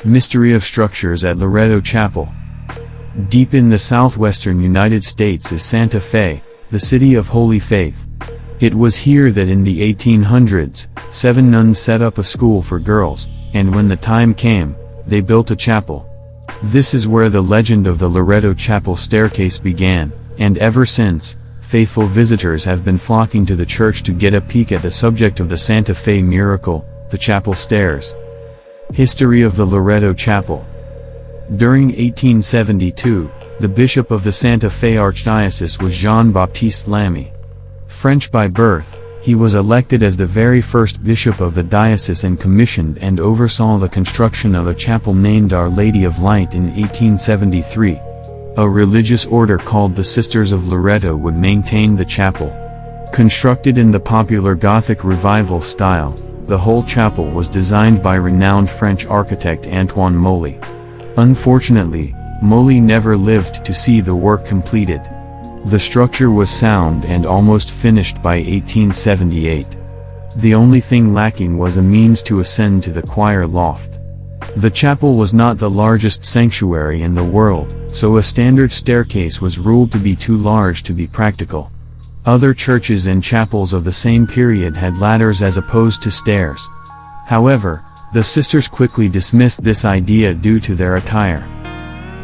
Mystery of structures at Loretto Chapel. Deep in the southwestern United States is Santa Fe, the city of Holy Faith. It was here that in the 1800s, 7 nuns set up a school for girls, and when the time came, they built a chapel. This is where the legend of the Loretto Chapel staircase began, and ever since, faithful visitors have been flocking to the church to get a peek at the subject of the Santa Fe miracle, the chapel stairs. History of the Loretto Chapel. During 1872, the bishop of the Santa Fe Archdiocese was Jean-Baptiste Lamy. French by birth, he was elected as the very first bishop of the diocese and commissioned and oversaw the construction of a chapel named Our Lady of Light in 1873. A religious order called the Sisters of Loretto would maintain the chapel. Constructed in the popular Gothic Revival style, the whole chapel was designed by renowned French architect Antoine Molly. Unfortunately, Molly never lived to see the work completed. The structure was sound and almost finished by 1878. The only thing lacking was a means to ascend to the choir loft. The chapel was not the largest sanctuary in the world, so a standard staircase was ruled to be too large to be practical. Other churches and chapels of the same period had ladders as opposed to stairs. However, the sisters quickly dismissed this idea due to their attire.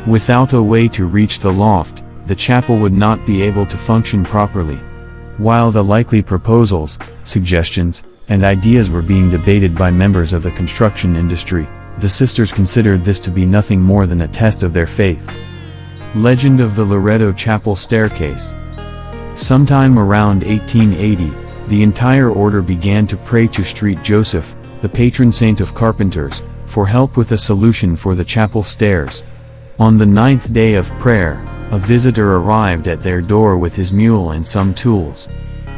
Without a way to reach the loft, the chapel would not be able to function properly. While the likely proposals, suggestions, and ideas were being debated by members of the construction industry, the sisters considered this to be nothing more than a test of their faith. Legend of the Loretto Chapel staircase. Sometime around 1880, the entire order began to pray to St. Joseph, the patron saint of carpenters, for help with a solution for the chapel stairs. On the 9th day of prayer, a visitor arrived at their door with his mule and some tools.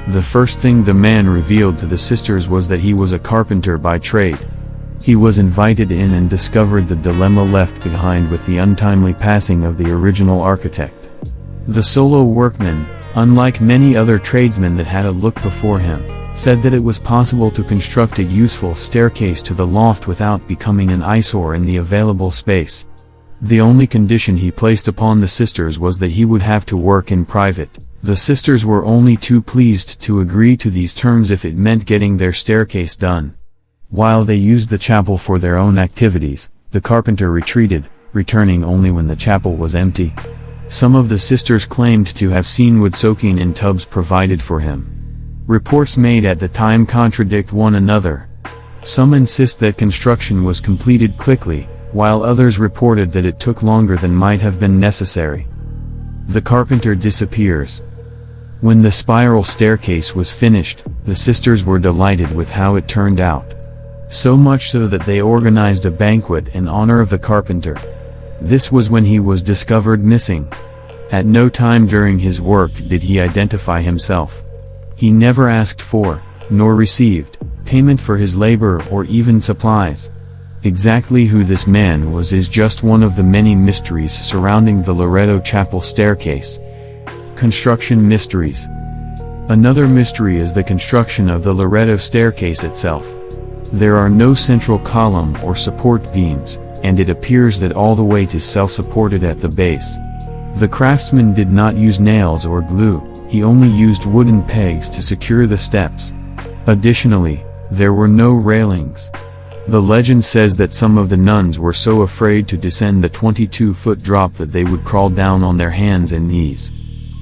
The first thing the man revealed to the sisters was that he was a carpenter by trade. He was invited in and discovered the dilemma left behind with the untimely passing of the original architect. The solo workman, unlike many other tradesmen that had a look before him, said that it was possible to construct a useful staircase to the loft without becoming an eyesore in the available space. The only condition he placed upon the sisters was that he would have to work in private. The sisters were only too pleased to agree to these terms if it meant getting their staircase done. While they used the chapel for their own activities, the carpenter retreated, returning only when the chapel was empty. Some of the sisters claimed to have seen wood soaking in tubs provided for him. Reports made at the time contradict one another. Some insist that construction was completed quickly, while others reported that it took longer than might have been necessary. The carpenter disappears. When the spiral staircase was finished, the sisters were delighted with how it turned out. So much so that they organized a banquet in honor of the carpenter. This was when he was discovered missing. At no time during his work did he identify himself. He never asked for, nor received, payment for his labor or even supplies. Exactly who this man was is just one of the many mysteries surrounding the Loretto Chapel staircase. Construction mysteries. Another mystery is the construction of the Loretto staircase itself. There are no central column or support beams, and it appears that all the weight is self-supported at the base. The craftsman did not use nails or glue, he only used wooden pegs to secure the steps. Additionally, there were no railings. The legend says that some of the nuns were so afraid to descend the 22-foot drop that they would crawl down on their hands and knees.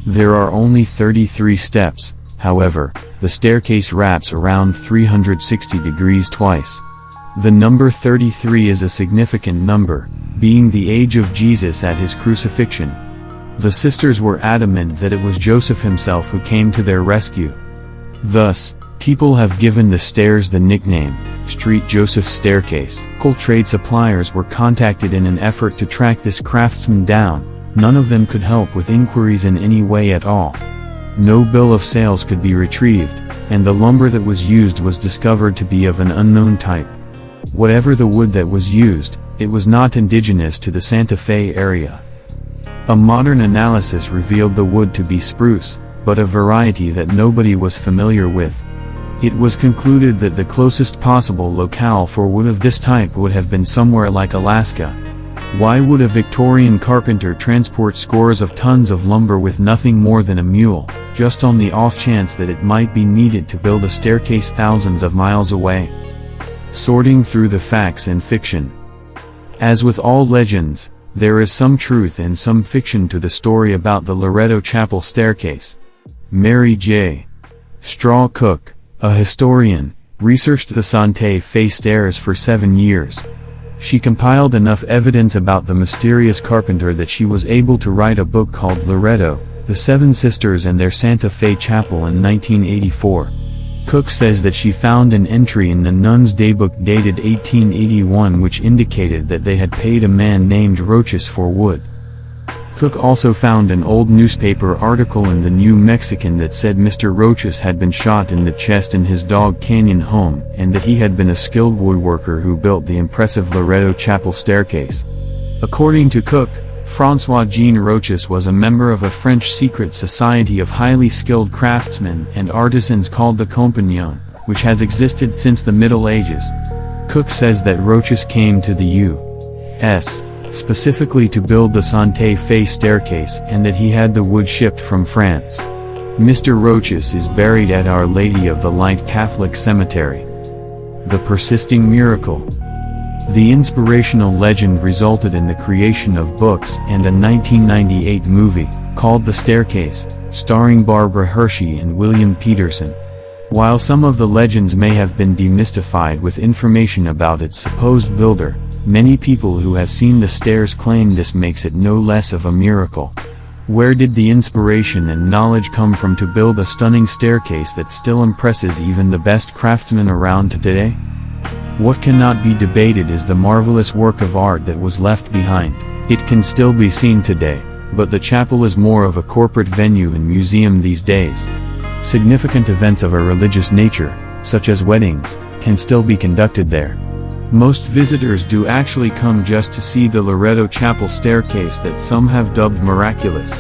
There are only 33 steps, however, the staircase wraps around 360 degrees twice. The number 33 is a significant number, being the age of Jesus at his crucifixion. The sisters were adamant that it was Joseph himself who came to their rescue. Thus, people have given the stairs the nickname, St. Joseph's Staircase. Local trade suppliers were contacted in an effort to track this craftsman down. None of them could help with inquiries in any way at all. No bill of sales could be retrieved, and the lumber that was used was discovered to be of an unknown type. Whatever the wood that was used, it was not indigenous to the Santa Fe area. A modern analysis revealed the wood to be spruce, but a variety that nobody was familiar with. It was concluded that the closest possible locale for wood of this type would have been somewhere like Alaska. Why would a Victorian carpenter transport scores of tons of lumber with nothing more than a mule, just on the off chance that it might be needed to build a staircase thousands of miles away? Sorting through the facts and fiction. As with all legends, there is some truth and some fiction to the story about the Loretto Chapel staircase. Mary J. Straw Cook, a historian, researched the Santa Fe stairs for 7 years. She compiled enough evidence about the mysterious carpenter that she was able to write a book called Loretto, The Seven Sisters and Their Santa Fe Chapel in 1984. Cook says that she found an entry in the Nun's Daybook dated 1881 which indicated that they had paid a man named Roches for wood. Cook also found an old newspaper article in the New Mexican that said Mr. Roches had been shot in the chest in his Dog Canyon home and that he had been a skilled woodworker who built the impressive Loretto Chapel staircase. According to Cook, François-Jean Roches was a member of a French secret society of highly skilled craftsmen and artisans called the Compagnon, which has existed since the Middle Ages. Cook says that Roches came to the U.S. specifically to build the Santa Fe staircase and that he had the wood shipped from France. Mr. Roches is buried at Our Lady of the Light Catholic Cemetery. The Persisting Miracle. The inspirational legend resulted in the creation of books and a 1998 movie, called The Staircase, starring Barbara Hershey and William Peterson. While some of the legends may have been demystified with information about its supposed builder, many people who have seen the stairs claim this makes it no less of a miracle. Where did the inspiration and knowledge come from to build a stunning staircase that still impresses even the best craftsmen around today? What cannot be debated is the marvelous work of art that was left behind. It can still be seen today, but the chapel is more of a corporate venue and museum these days. Significant events of a religious nature, such as weddings, can still be conducted there. Most visitors do actually come just to see the Loretto Chapel staircase that some have dubbed miraculous.